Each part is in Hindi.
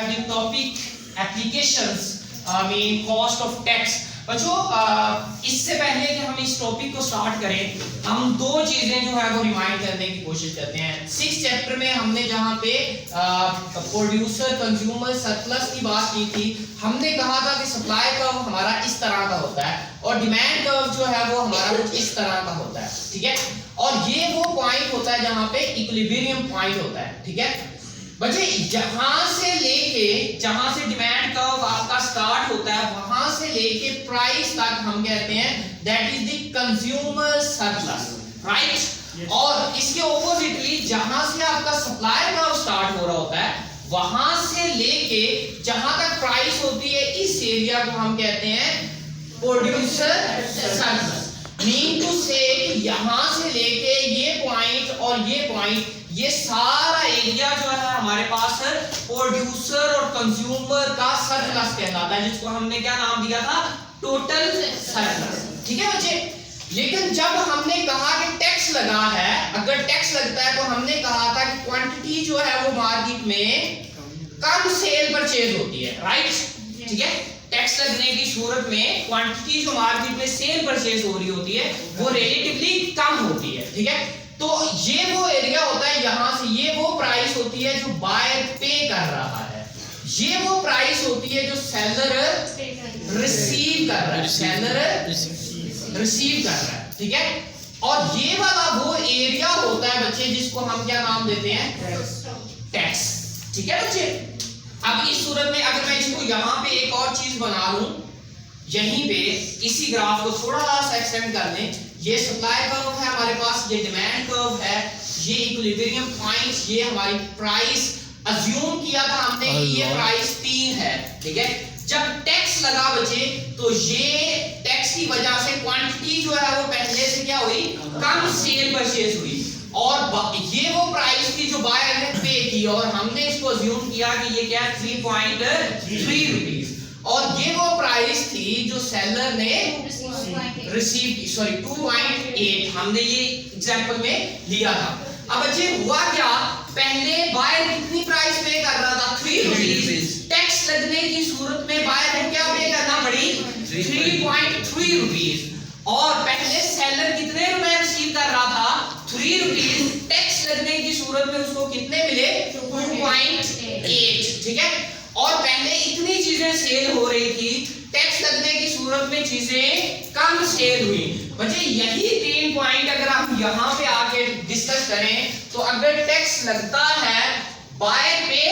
have the topic applications mean cost of tax। बच्चों इससे पहले कि हम इस टॉपिक को स्टार्ट करें, हम दो चीजें जो है वो रिमाइंड करने की कोशिश करते हैं। 6 चैप्टर में हमने जहां पे प्रोड्यूसर कंज्यूमर सरप्लस की बात की थी, हमने कहा था कि सप्लाई कर्व हमारा इस तरह का होता है और डिमांड कर्व जो है वो हमारा कुछ इस तरह का होता है, ठीक है। और ये वो पॉइंट होता है जहां पे इक्विलिब्रियम पॉइंट होता है, ठीक है। बच्चे जहां से डिमांड कर्व आपका स्टार्ट होता है, वहां से लेके प्राइस तक हम कहते हैं that is the consumer surplus, right. और इसके ऑपोजिटली जहां से आपका सप्लाई कर्व स्टार्ट हो रहा होता है, वहां से लेके जहां तक प्राइस होती है, इस एरिया को हम कहते हैं प्रोड्यूसर सरप्लस। मीन टू से यहां से लेके ये पॉइंट और ये पॉइंट, ये सारा एरिया जो है हमारे पास प्रोड्यूसर और कंज्यूमर का सरप्लस कहलाता है, जिसको हमने क्या नाम दिया था, टोटल सरप्लस, ठीक है बच्चे। लेकिन जब हमने कहा कि टैक्स लगा है, अगर टैक्स लगता है तो हमने कहा था कि क्वांटिटी जो है वो मार्केट में कम सेल परचेज होती है, राइट, ठीक है। टैक्स लगने की सूरत में क्वांटिटी जो मार्केट में सेल परचेज हो रही होती है वो रिलेटिवली कम होती है, ठीक है। तो ये वो एरिया होता है, यहां से ये वो प्राइस होती है जो बायर पे कर रहा है, ये वो प्राइस होती है जो सेलर रिसीव कर रहा है, सेलर रिसीव कर रहा है, ठीक है। और ये वाला वो एरिया होता है बच्चे जिसको हम क्या नाम देते हैं, टैक्स, ठीक है बच्चे। अब इस सूरत में अगर मैं इसको यहाँ पे एक और चीज बना लूं, यहीं पे इसी ग्राफ को थोड़ा सा एक्सटेंड कर लें, ये सप्लाई कर्व है हमारे पास, ये डिमांड कर्व है, ये इक्विलिब्रियम पॉइंट्स, ये हमारी प्राइस अज्यूम किया था हमने कि ये प्राइस 3 है, ठीक है। जब टैक्स लगा बच्चे तो ये टैक्स की वजह से क्वांटिटी जो है वो पहले से क्या हुई, कम सेल परचेज हुई, और ये वो प्राइस थी जो बायर ने पे की, और हमने इसको अज्यूम किया कि ये क्या 3.3 रुपीस, और ये वो प्राइस थी जो सेलर ने रिसीव की, सॉरी 2.8 हमने ये एग्जांपल में लिया था। अब बच्चे हुआ क्या, पहले बायर कितनी प्राइस पे कर रहा था, 3 रुपीस। टैक्स लगने की सूरत में बायर को क्या पे करना पड़ी, 3.3 रुपीस, और पहले सेलर कितने रुपए रिसीव कर रहा था, 3 रुपीस। टैक्स लगने की सूरत में उसको कितने मिले, 2.8, ठीक है। और पहले इतनी चीजें सेल हो रही थी, टैक्स लगने की सूरत में चीजें कम सेल हुई। बच्चे यही 3 पॉइंट अगर हम यहाँ पे आके डिस्कस करें, तो अगर टैक्स लगता है बायर पे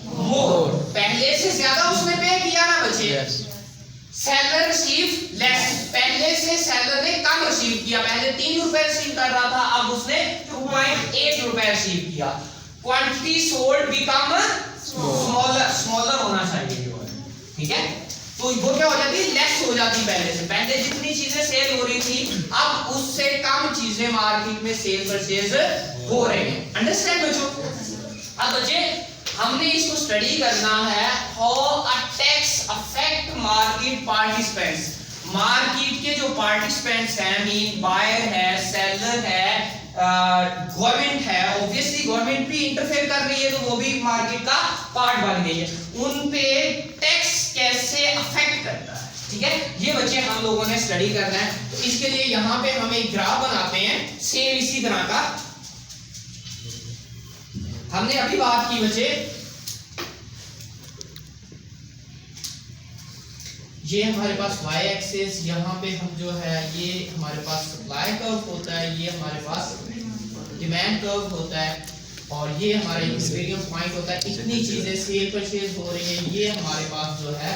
मोर, पहले से ज्यादा उसने पे किया ना बच्चे, सेलर रिसीव लेस, पहले से सेलर ने कम रिसीव किया, पहले 3 रुपए रिसीव कर रहा था, अब उसने 2.8 रुपए रिसीव किया। क्वांटिटी सोल्ड बिकम स्मॉलर होना चाहिए, ठीक है। तो वो क्या हो जाती है, लेस हो जाती है पहले से, पहले जितनी चीजें सेल हो रही थी अब उससे कम चीजें मार्केट में सेल परचेज हो रही हैं, अंडरस्टैंड बच्चों। अब बच्चे हमने इसको स्टडी करना है, how a tax affect market participants. Market के जो पार्टिसिपेंट्स हैं, मीन बायर है, सेलर है, गवर्नमेंट है, ऑब्वियसली गवर्नमेंट भी इंटरफेयर कर रही है तो वो भी मार्केट का पार्ट बन गई है, उन पे टैक्स कैसे अफेक्ट करता है, ठीक है। ये बच्चे हम लोगों ने स्टडी करना है, तो इसके लिए यहाँ पे हम एक ग्राफ बनाते हैं सेम इसी तरह का। हमने अभी बात की बच्चे, ये हमारे पास y एक्सिस, यहाँ पे हम जो है ये हमारे पास सप्लाई कर्व होता है, ये हमारे पास डिमांड कर्व होता है, और ये हमारा इक्विलिब्रियम पॉइंट होता है। इतनी चीजें सेल परचेज हो रही है, ये हमारे पास जो है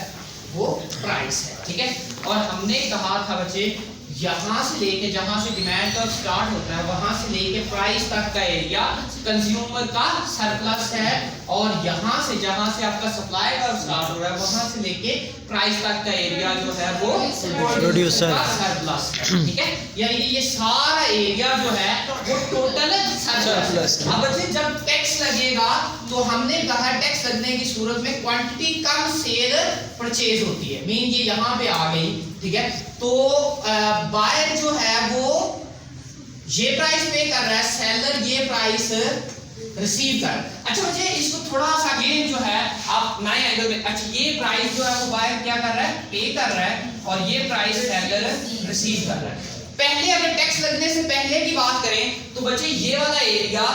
वो प्राइस है, ठीक है। और हमने कहा था बच्चे, यहाँ से लेके जहां से डिमांड कर्व स्टार्ट होता है, वहां से लेके प्राइस तक का एरिया कंज्यूमर का सरप्लस है, और यहाँ से जहां से आपका सप्लाई कर्व स्टार्ट हो रहा है, वहां से लेके प्राइस तक का एरिया जो है वो प्रोड्यूसर का सरप्लस है, ठीक है। यानी ये सारा एरिया जो है वो टोटल सरप्लस। अब बच्चे जब टैक्स लगेगा तो हमने कहा टैक्स लगने की सूरत में क्वांटिटी कम सेल परचेज होती है, मीन ये यहाँ पे आ गई, ठीक है। तो बायर जो है वो ये प्राइस पे कर रहा है, सेलर ये प्राइस रिसीव कर। अच्छा बच्चे इसको थोड़ा सा अगेन जो है आप नए एंगल में, अच्छा ये प्राइस जो है वो बायर क्या कर रहा है, पे कर रहा है, और ये प्राइस सेलर रिसीव कर रहा है। पहले अगर टैक्स लगने से पहले की बात करें तो बच्चे ये वाला एरिया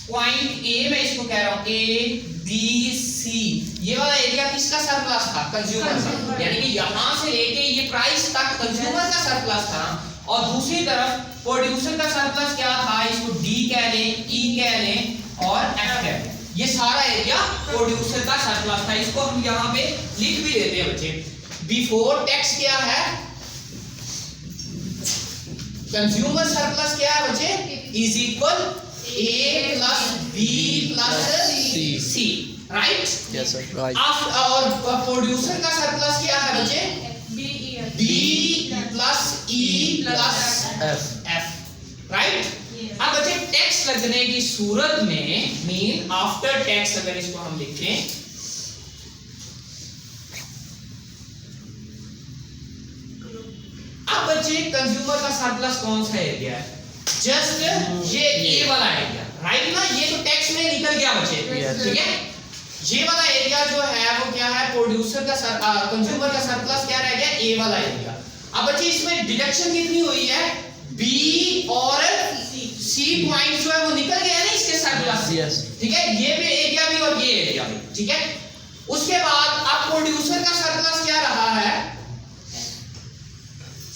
पॉइंट ए में इसको कह रहा हूं, ए बी सी, ये वाला एरिया किसका सरप्लस था, कंज्यूमर का, यानी कि यहां से लेके ये प्राइस तक कंज्यूमर का सरप्लस था, और दूसरी तरफ प्रोड्यूसर का सरप्लस क्या था, इसको डी कह लें, ई कह लें और एफ कह लें, ये सारा एरिया प्रोड्यूसर का सरप्लस था। इसको हम यहां पे लिख भी देते हैं बच्चे। बिफोर टैक्स क्या है, कंज्यूमर सरप्लस क्या है बच्चे, is equal A plus B plus C, right? Yes sir, right. और प्रोड्यूसर का सरप्लस क्या है बच्चे, B plus E plus F, right? अब बच्चे टैक्स लगने की सूरत में मीन आफ्टर टैक्स अगर इसको हम लिखें, अब बच्चे कंज्यूमर का सरप्लस कौन सा एरिया है, जस्ट ये ए वाला एरिया, राइट ना? ये तो टैक्स में निकल गया बच्चे, ठीक है? ये वाला एरिया जो है वो क्या है, प्रोड्यूसर का कंज्यूमर का सरप्लस क्या रह गया, ए वाला एरिया। अब बच्चे इसमें डिडक्शन कितनी हुई है, बी और सी पॉइंट जो है वो निकल गया ना इसके सरप्लस, ठीक है? ये भी एरिया भी और ये एरिया भी, ठीक है? उसके बाद अब प्रोड्यूसर का सरप्लस क्या रहा है,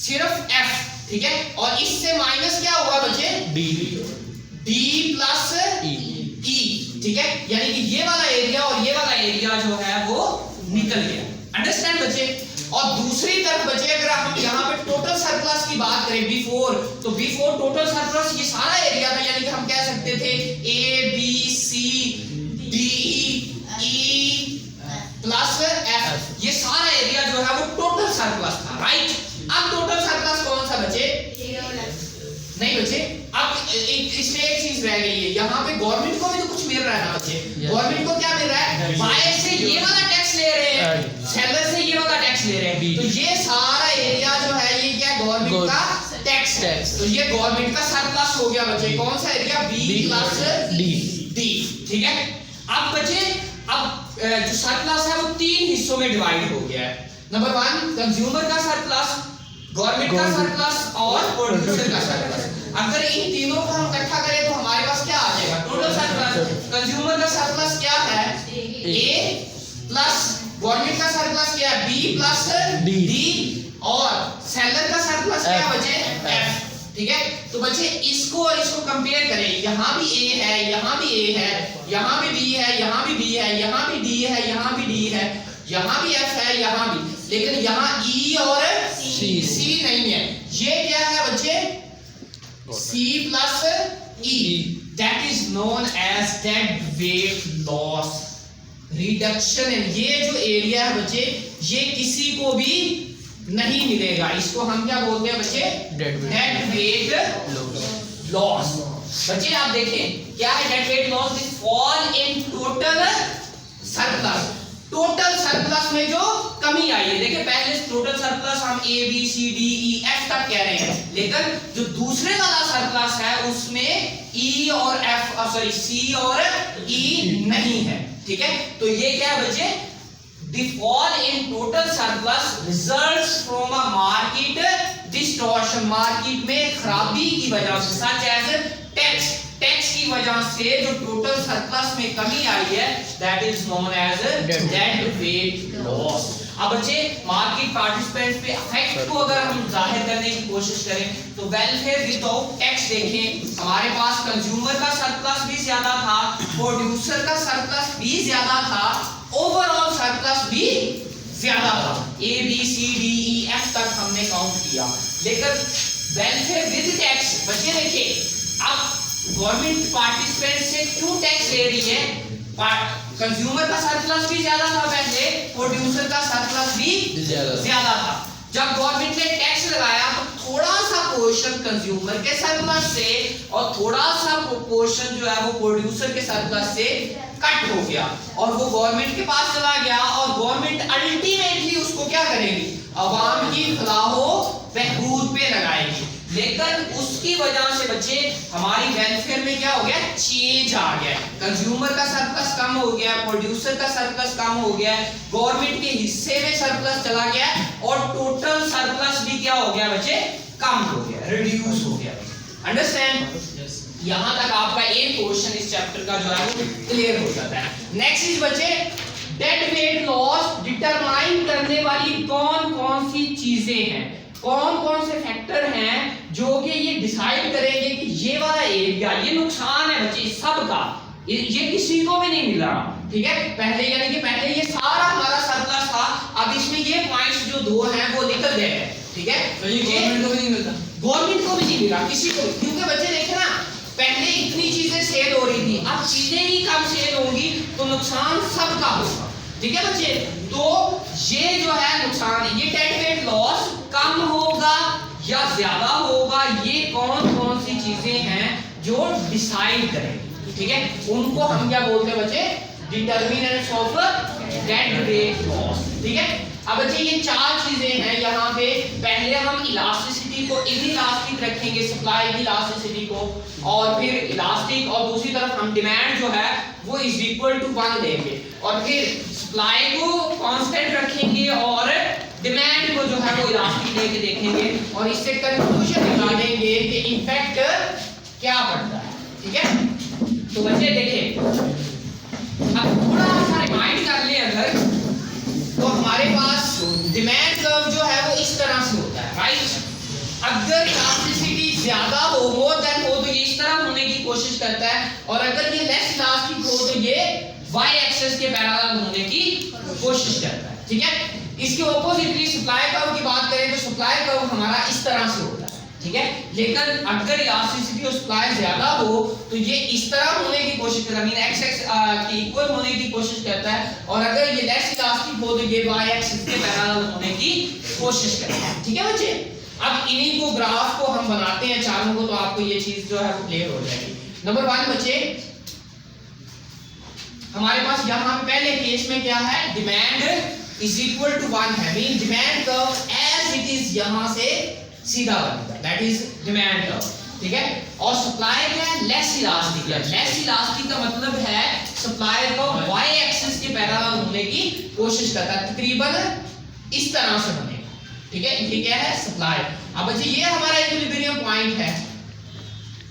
सिर्फ एफ, ठीक है? और इससे माइनस क्या हुआ बच्चे, डी प्लस ई, ठीक है? यानी कि ये वाला एरिया और ये वाला एरिया जो है वो निकल गया, अंडरस्टैंड बच्चे? और दूसरी तरफ बच्चे अगर हम यहाँ पे टोटल सरप्लस की बात करें बिफोर, तो बिफोर टोटल सरप्लस ये सारा एरिया था, यानी कि हम कह सकते थे A B C D E plus F, ये सारा एरिया जो है वो टोटल सरप्लस था, राइट? अब टोटल सरप्लस कौन सा बचे, नहीं बचे। अब इसमें एक चीज रह गई है, यहाँ पे गवर्नमेंट को भी तो कुछ मिल रहा है ना बच्चे, गवर्नमेंट को क्या मिल रहा है, बायर से ये वाला टैक्स ले रहे हैं, सेलर से ये वाला टैक्स ले रहे हैं, तो ये सारा एरिया जो है ये क्या गवर्नमेंट का टैक्स है, तो ये गवर्नमेंट का सरप्लस हो गया बच्चे। कौन सा एरिया, बी प्लस डी, ठीक है? अब बच्चे अब जो सरप्लस है वो तीन हिस्सों में डिवाइड हो गया है। नंबर 1 कंज्यूमर का सरप्लस, गवर्नमेंट का सरप्लस और प्रोड्यूसर का सरप्लस। अगर इन तीनों को हम इकट्ठा करें तो हमारे पास क्या आ जाएगा, टोटल सरप्लस। कंज्यूमर का सरप्लस क्या है, ए प्लस गवर्नमेंट का सरप्लस क्या है, बी प्लस डी, और सेलर का सरप्लस क्या बचे, एफ, ठीक है? तो बच्चे इसको और इसको कंपेयर करें, यहाँ भी ए है, यहाँ भी ए है, यहाँ भी बी है, यहाँ भी बी है, यहाँ भी डी है, यहाँ भी डी है, यहाँ भी एफ है, यहाँ भी, लेकिन यहाँ ई और सी नहीं है। ये क्या है बच्चे, C plus E, that is known as dead weight loss reduction. ये जो एरिया है बच्चे ये किसी को भी नहीं मिलेगा, इसको हम क्या बोलते हैं बच्चे, डेड वेट लॉस। बच्चे आप देखें क्या है dead weight loss, this fall in total surplus, total surplus में जो कमी आई है। देखिए पहले टोटल सरप्लस हम A B C D E F तक कह रहे हैं, लेकिन जो दूसरे वाला सरप्लस है उसमें ई और एफ सॉरी सी और ई नहीं है, ठीक है? तो ये क्या है बच्चे, the fall in total surplus results from a market distortion, market में खराबी की वजह से, such as टैक्स की वजह से जो टोटल सरप्लस में कमी आई है, that is known as dead weight loss। अब बच्चे मार्केट पार्टिसिपेंट्स पे इफेक्ट को अगर हम जाहिर करने की कोशिश करें तो वेलफेयर विदाउट टैक्स देखें, हमारे पास कंज्यूमर का सरप्लस भी ज्यादा था, प्रोड्यूसर का सरप्लस भी ज्यादा था, ओवरऑल सरप्लस भी ज्यादा था, A B C D E F तक हमने काउंट किया। लेकिन वेलफेयर विद टैक्स बच्चे देखिए, अब गवर्नमेंट पार्टिसिपेंट से क्यों टैक्स ले रही है, कंज्यूमर का सरप्लस भी ज्यादा था पहले, प्रोड्यूसर का सरप्लस भी ज्यादा था। जब गवर्नमेंट ने टैक्स लगाया तो थोड़ा सा पोर्शन कंज्यूमर के सरप्लस से और थोड़ा सा पोर्शन जो है वो प्रोड्यूसर के सरप्लस से कट हो गया और वो गवर्नमेंट के पास चला गया, और गवर्नमेंट अल्टीमेटली उसको क्या करेगी, अवाम की फलाहो बहबूद पे लगाएगी। लेकिन उसकी वजह से बच्चे हमारी वेलफेयर में क्या हो गया, चेंज आ गया। कंज्यूमर का सरप्लस कम हो गया, प्रोड्यूसर का सरप्लस कम हो गया, गवर्नमेंट के हिस्से में सरप्लस चला गया और टोटल सरप्लस भी क्या हो गया बच्चे, कम हो गया, रिड्यूस हो गया। अंडरस्टैंड? यहां तक आपका एक क्वेश्चन इस चैप्टर का जो है वो क्लियर हो जाता है। नेक्स्ट इज बच्चे डेड वेट लॉस डिटरमाइन करने वाली कौन कौन सी चीजें हैं, कौन कौन से फैक्टर हैं जो कि ये डिसाइड करेंगे कि ये वाला एरिया, ये नुकसान है बच्चे सबका, ये किसी को भी नहीं मिल रहा। ठीक है, पहले यानी कि पहले ये सारा हमारा सरप्लस था, अब इसमें ये पॉइंट्स जो दो हैं वो निकल गए हैं। ठीक है, तो ये गवर्नमेंट को भी नहीं मिलता, गवर्नमेंट को भी नहीं मिला, किसी को, क्योंकि बच्चे देखे ना पहले इतनी चीजें सेल हो रही थी, अब चीजें ही कम सेल होंगी तो नुकसान सबका होगा। ठीक है बच्चे, तो ये जो है नुकसान, ये डेड वेट लॉस कम होगा या ज्यादा होगा, ये कौन कौन सी चीजें हैं जो डिसाइड करेंगी। ठीक है, उनको हम क्या बोलते हैं बच्चे, determinants of dead weight loss. ठीक है, अब बच्चे ये चार चीजें हैं यहाँ पे। पहले हम इलास्टिसिटी को इनइलास्टिक रखेंगे, सप्लाई की इलास्टिसिटी को, और फिर इलास्टिक, और दूसरी तरफ हम डिमांड जो है वो इज इक्वल टू 1 लेंगे, और फिर सप्लाई को कांस्टेंट रखेंगे और डिमांड को जो है वो इलास्टिक लेके देखेंगे, और इससे कंक्लूजन निकालेंगे कि इफेक्ट क्या पड़ता है। ठीक है, तो बच्चे देखिए, अब थोड़ा सा रिमाइंड कर ले अगर, तो हमारे पास डिमांड कर्व जो है वो इस तरह से होता है, राइट। अगर इलास्टिसिटी ज्यादा हो, मोर देन हो, तो ये इस तरह होने की कोशिश करता है, और अगर ये लेस इलास्टिक हो तो ये वाई एक्सिस के पैरेलल होने की कोशिश करता है। ठीक है, इसके ऑपोजिटली सप्लाई कर्व की बात करें तो सप्लाई कर्व हमारा इस तरह से होता है। ठीक है, लेकिन अगर इलास्टिसिटी और सप्लाई ज्यादा हो तो ये इस तरह होने की कोशिश करता है, मीन एक्स एक्स की इक्वल होने की कोशिश करता है, और अगर ये लेस इलास्टिक हो तो ये वाई एक्सिस के पैरेलल होने की कोशिश करता है। ठीक है बच्चे, अब इन्हीं को ग्राफ को हम बनाते हैं चारों को, तो आपको ये चीज जो है वो क्लियर हो जाएगी। नंबर 1 बच्चे, हमारे पास यहाँ पहले केस में क्या है, डिमांड इज इक्वल टू 1 है, mean demand curve as it is यहाँ से सीधा बनेगा, दैट इज डिमांड कर्व। ठीक है, और सप्लाई क्या है, लेस इलास्टिक है। लेस इलास्टिक का मतलब है सप्लाई को वाई एक्सिस के पैरेलल होने की कोशिश करता है, तकरीबन इस तरह से बनेगा। ठीक है, ये क्या है, सप्लाई। अब बच्चे ये हमारा इक्विलिब्रियम पॉइंट है,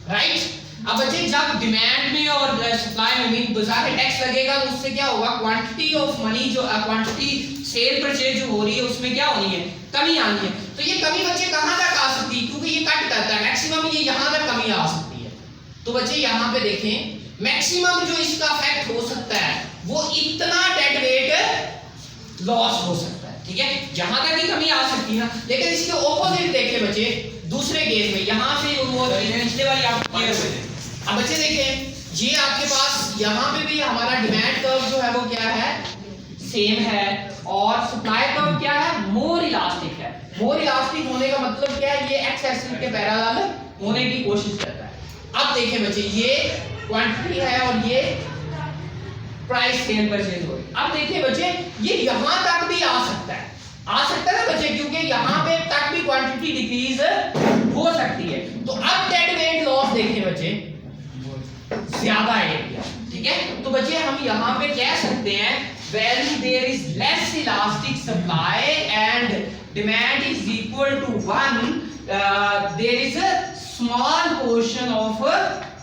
राइट। अब बच्चे जब डिमांड में और सप्लाई में मीन बाजार में टैक्स लगेगा तो उससे क्या होगा, क्वांटिटी ऑफ मनी जो क्वांटिटी सेल परचेज जो हो रही है उसमें क्या होनी है, कमी आनी है। तो ये कमी बच्चे कहां तक आ सकती है, क्योंकि ये कट करता है, मैक्सिमम ये यहां तक कमी आ सकती है। तो बच्चे यहां पे देखें, मैक्सिमम जो इसका इफेक्ट हो सकता है वो इतना डेड वेट लॉस हो सकता है। ठीक है, यहां तक ही कमी आ सकती है, लेकिन इसके ऑपोजिट देखिए बच्चे, दूसरे केस में यहां से वो पिछले वाली आप क्लियर हो गए। अब बच्चे देखें, ये आपके पास यहाँ पे भी हमारा डिमांड कर्व जो है वो क्या है, सेम है, और सप्लाई कर्व क्या है, मोर इलास्टिक है। मोर इलास्टिक होने का मतलब क्या है, ये एक्स एक्सिस के पैरेलल होने की कोशिश करता है। अब देखें बच्चे, ये क्वांटिटी है और ये प्राइस सेल परचेज हो रही है। अब देखिए बच्चे, ये यहाँ तक भी आ सकता है, ना बच्चे, क्योंकि यहाँ पे तक भी क्वांटिटी डिक्रीज हो सकती है। तो अब डेड वेट लॉस देखिए बच्चे, ज्यादा एरिया। ठीक है, तो बच्चे हम यहाँ पे कह सकते हैं when there is less elastic supply and demand is equal to 1, there is a small portion of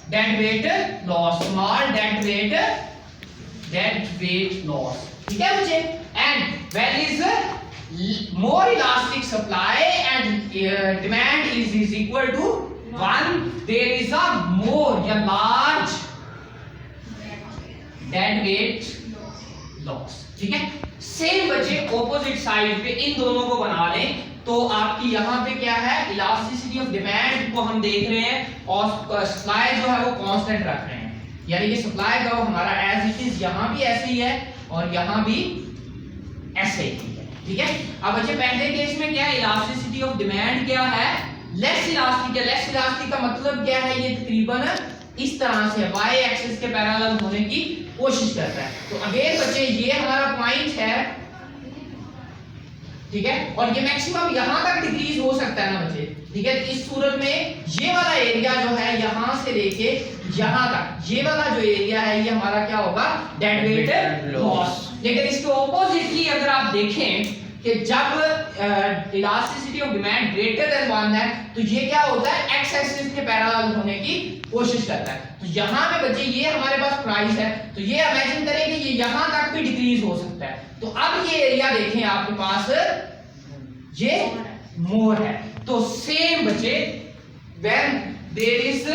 dead weight loss, small dead weight loss. ठीक है बच्चे, and when is more elastic supply and demand is equal to 1, there is a more या large dead weight लॉस। ठीक है, सेम बच्चे ऑपोजिट साइड पे इन दोनों को बना लें तो आपकी यहाँ पे क्या है, इलास्टिसिटी ऑफ डिमांड को हम देख रहे हैं और सप्लाई जो है वो कांस्टेंट रख रहे हैं, यानी कि सप्लाई का हमारा एज इट इज यहाँ भी ऐसे ही है और यहाँ भी ऐसे ही है। ठीक है, अब बच्चे पहले केस में क्या है, इलास्टिसिटी ऑफ डिमांड क्या है, लेस इलास्टिक है। लेस इलास्टिक का मतलब क्या है, ये तकरीबन इस तरह से y एक्सिस के पैरेलल होने की कोशिश करता है। तो अगेन बच्चे ये हमारा पॉइंट है ठीक है, और ये मैक्सिमम यहाँ तक डिक्रीज हो सकता है ना बच्चे, ठीक है। इस सूरत में ये वाला एरिया जो है यहाँ से लेके यहाँ तक, ये वाला जो एरिया है ये हमारा क्या होगा, डेड वेट लॉस। लेकिन इसके ऑपोजिटली अगर आप देखें कि जब elasticity of demand greater than 1 है तो ये क्या होता है, एक्स एक्सिस के पैरेलल होने की कोशिश करता है। तो यहाँ पे बच्चे ये हमारे पास प्राइस है, तो ये इमेजिन करें कि ये यहाँ तक भी डिक्रीज हो सकता है। तो अब ये एरिया देखें आपके पास ये मोर है। तो सेम बच्चे when there is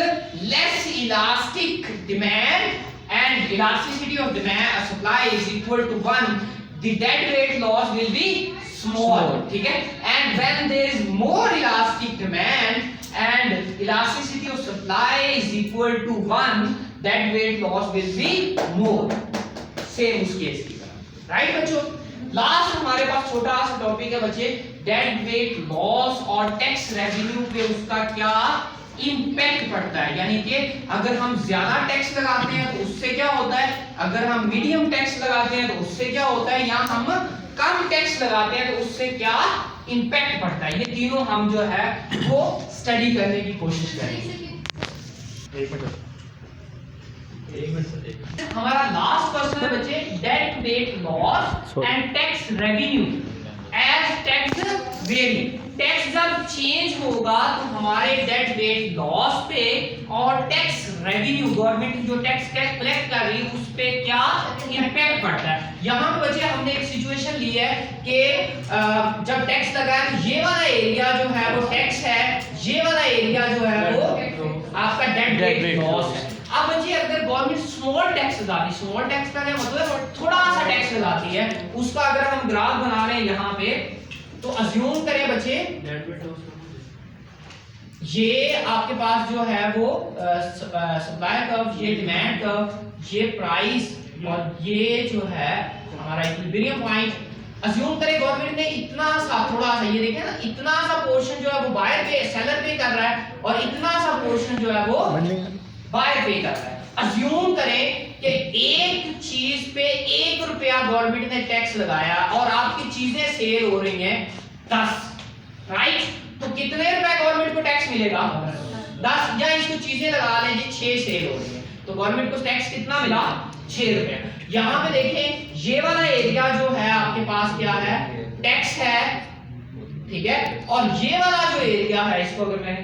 less elastic demand and elasticity of demand supply is equal to 1, the dead weight loss will be small, ठीक है। and when there is more elastic demand and elasticity of supply is equal to 1, dead weight loss will be more, same उस केस की तरह, राइट बच्चों। लास्ट हमारे पास छोटा सा टॉपिक है बच्चे, डेड वेट लॉस और टैक्स रेवेन्यू पे उसका क्या इंपैक्ट पड़ता है। यानी कि अगर हम ज्यादा टैक्स लगाते हैं तो उससे क्या होता है, अगर हम मीडियम टैक्स लगाते हैं तो उससे क्या होता है, या हम कम टैक्स लगाते हैं तो उससे क्या इंपैक्ट पड़ता है। ये तीनों हम जो है वो स्टडी करने की कोशिश करेंगे। हमारा लास्ट क्वेश्चन है बच्चे, dead weight loss and tax revenue as tax vary. Tax जब चेंज होगा तो हमारे डेड वेट लॉस पे और टैक्स रेवेन्यू, गवर्नमेंट जो टैक्स कलेक्ट कर रही है उस पे क्या इंपैक्ट पड़ता है। यहाँ पे बच्चे हमने एक सिचुएशन ली है कि जब टैक्स लगा है तो ये वाला एरिया जो है वो टैक्स है, ये वाला एरिया जो है वो आपका डेड वेट लॉस है। अब बच्चे अगर गवर्नमेंट स्मॉल टैक्स लगाती, स्मॉल टैक्स का क्या मतलब है, थोड़ा सा टैक्स लगाती है, उसका अगर हम ग्राफ बना रहे हैं यहाँ पे, तो अज्यूम करें बच्चे ये आपके पास जो है वो सप्लाई कर्व, ये डिमांड कर्व, ये प्राइस और ये जो है हमारा इक्विलिब्रियम पॉइंट। अज्यूम करें गवर्नमेंट ने इतना सा, थोड़ा सा, ये देखें ना, इतना सा पोर्शन जो है वो बायर पे, सेलर पे कर रहा है और इतना सा पोर्शन जो है वो बायर पे कर रहा है। अज्यूम करें कि एक चीज पे 1 रुपया गवर्नमेंट ने टैक्स लगाया और आपकी चीजें सेल हो रही हैं 10, राइट। तो कितने रुपए गवर्नमेंट को टैक्स मिलेगा, 10, या इसको चीजें लगा लें जी 6 सेल हो रही है तो गवर्नमेंट को टैक्स कितना मिला, 6 रुपए। यहाँ पे देखें ये वाला एरिया जो है आपके पास क्या है, टैक्स है, ठीक है। और ये वाला जो एरिया है, इसको अगर मैं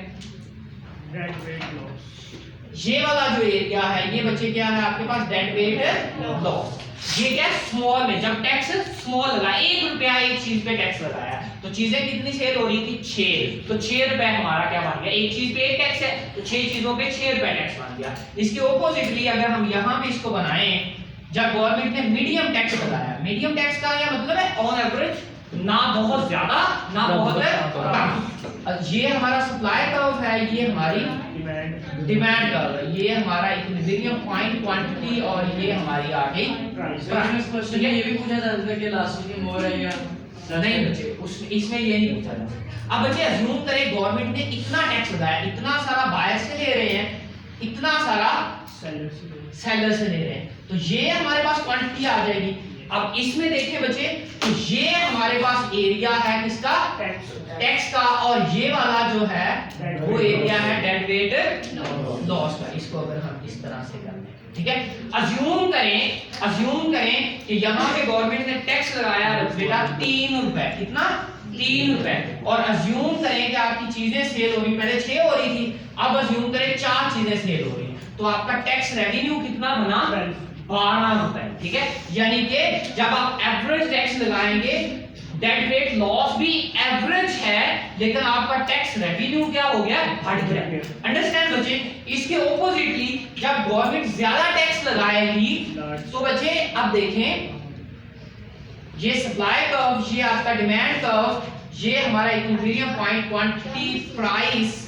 ये वाला जो एरिया है ये बच्चे क्या है आपके पास, डेड वेट लॉस। ये क्या स्मॉल में, जब टैक्स स्मॉल लगा, 1 रुपया एक चीज पे टैक्स लगाया तो चीजें कितनी सेल हो रही थी, 6, तो 6 रुपए हमारा क्या बन गया, एक चीज पे 1 टैक्स है तो 6 चीजों पे 6 रुपए टैक्स बन गया। इसके ऑपोजिटली अगर हम यहाँ पे इसको बनाएं, जब गवर्नमेंट ने मीडियम टैक्स लगाया, मीडियम टैक्स का क्या मतलब है, ऑन एवरेज ना बहुत ज्यादा ना बहुत कम। ये हमारा सप्लाई कर्व है, ये हमारी डिमांड कर्व है, ये हमारा इक्विलिब्रियम पॉइंट क्वांटिटी और ये हमारी आ गई प्राइस। ये भी पूछा था कि इलास्टिसिटी मोर है या नहीं बच्चे, इसमें ये नहीं पूछा था। अब बच्चे अज्यूम करें गवर्नमेंट ने इतना टैक्स लगाया, इतना सारा बायर से ले रहे हैं, इतना सारा सेलर से ले रहे हैं, तो ये हमारे पास क्वांटिटी आ जाएगी। अब इसमें देखें बच्चे, तो ये हमारे पास एरिया है किसका, टैक्स का, और ये वाला जो है वो एरिया है डेड वेट लॉस का। इसको अगर हम इस तरह से कर लें, ठीक है। अज्यूम करें कि यहाँ पे गवर्नमेंट ने टैक्स लगाया बेटा 3 रुपए, कितना, 3 रुपए, और अज्यूम करें कि आपकी चीजें सेल हो रही, पहले 6 हो रही थी, अब अज्यूम करें 4 चीजें सेल हो रही, तो आपका टैक्स रेवेन्यू कितना बना, 12 रुपए, ठीक है। यानी कि जब आप एवरेज टैक्स लगाएंगे, डेड वेट लॉस भी एवरेज है, लेकिन आपका टैक्स रेवेन्यू क्या हो गया, बढ़ गया। अंडरस्टैंड बच्चे। इसके ऑपोजिटली जब गवर्नमेंट ज्यादा टैक्स लगाएगी तो बच्चे अब देखें, ये सप्लाई कर्व, ये आपका डिमांड कर्व, ये हमारा equilibrium point quantity price,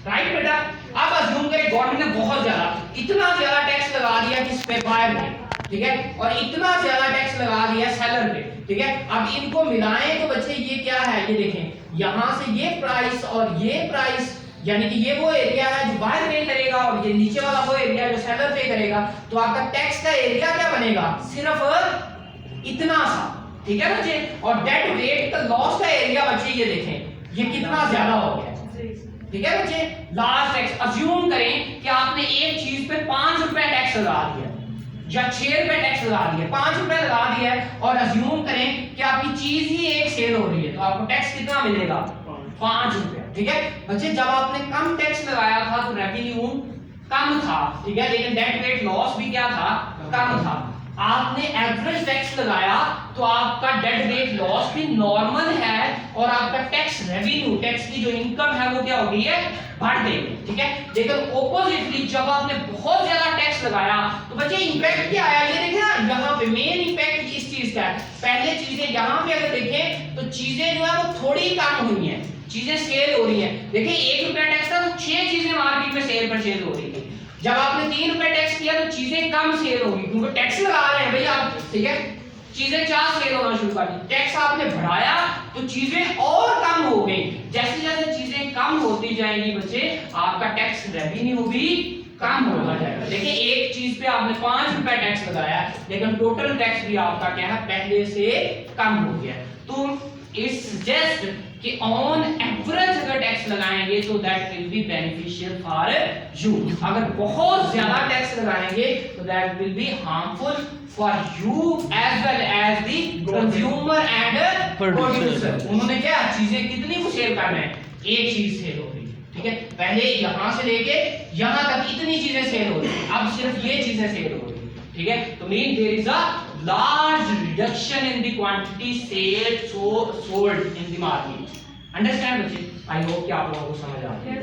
right बेटा। अब अज्यूम करें गवर्नमेंट ने बहुत ज्यादा, इतना ज्यादा टैक्स लगा दिया किस पे, बायर पे, ठीक है, और इतना ज्यादा टैक्स लगा दिया सेलर पे, ठीक है। अब इनको मिलाएं तो बच्चे ये क्या है, ये देखें यहां से ये प्राइस और ये प्राइस, यानी कि ये वो एरिया है जो बायर पे करेगा और ये नीचे वाला वो एरिया जो सेलर पे करेगा, तो आपका टैक्स का एरिया क्या बनेगा, सिर्फ इतना सा, ठीक है बच्चे। और डेड वेट का लॉस का एरिया बच्चे ये देखें ये कितना ज्यादा हो गया, ठीक है बच्चे। लास्ट टैक्स अज्यूम करें कि आपने एक चीज पे 5 रुपए टैक्स लगा दिया या 6 रुपए टैक्स लगा दिया, 5 रुपए लगा दिया है, और अज्यूम करें कि आपकी चीज ही एक सेल हो रही है, तो आपको टैक्स कितना मिलेगा? 5 रुपए, ठीक है बच्चे। जब आपने कम टैक्स लगाया था तो रेवेन्यू कम था, ठीक है, लेकिन डेड वेट लॉस भी क्या था? कम था। आपने एवरेज टैक्स लगाया तो आपका डेड वेट लॉस भी नॉर्मल है, और आपका टैक्स रेवेन्यू, टैक्स की जो इनकम है वो क्या हो गई है? बढ़ गई, ठीक है। लेकिन ऑपोजिटली जब आपने बहुत ज्यादा टैक्स लगाया तो बच्चे इंपैक्ट क्या आया? ये देखिए ना, यहाँ पे मेन इंपैक्ट इस चीज का है। पहले चीजें यहाँ पे अगर देखें तो चीजें जो है वो थोड़ी कम हुई हैं, चीजें सेल हो रही हैं। देखिए 1 रुपया टैक्स था तो 6 चीजें मार्केट में सेल परचेज हो रही थी। जब आपने 3 रुपए टैक्स किया तो चीजें कम सेल होगी, क्योंकि टैक्स लगा रहे हैं भैया आप, ठीक है। चीजें 4 सेल होना शुरू कर दी, टैक्स आपने बढ़ाया तो चीजें और कम हो गई। जैसे जैसे चीजें कम होती जाएंगी बच्चे, आपका टैक्स रेवेन्यू भी कम होता जाएगा। देखिए एक चीज पे आपने 5 रुपए टैक्स लगाया, लेकिन टोटल टैक्स भी आपका क्या है? पहले से कम हो गया। तो इट्स जस्ट कि ऑन एवरेज अगर टैक्स लगाएंगे तो that will be beneficial for you. अगर बहुत ज्यादा टैक्स लगाएंगे तो that will be harmful for you as well as the consumer and producer. उन्होंने क्या चीजें कितनी को सेल करना है? एक चीज सेल हो रही है, ठीक है। पहले यहां से लेके यहां तक इतनी चीजें सेल हो रही है, अब सिर्फ ये चीजें सेल हो रही है, ठीक है। तो mean there is a large reduction in the quantity sold in the market. Understand बच्चे? I hope कि आप लोगों को समझ आ गया।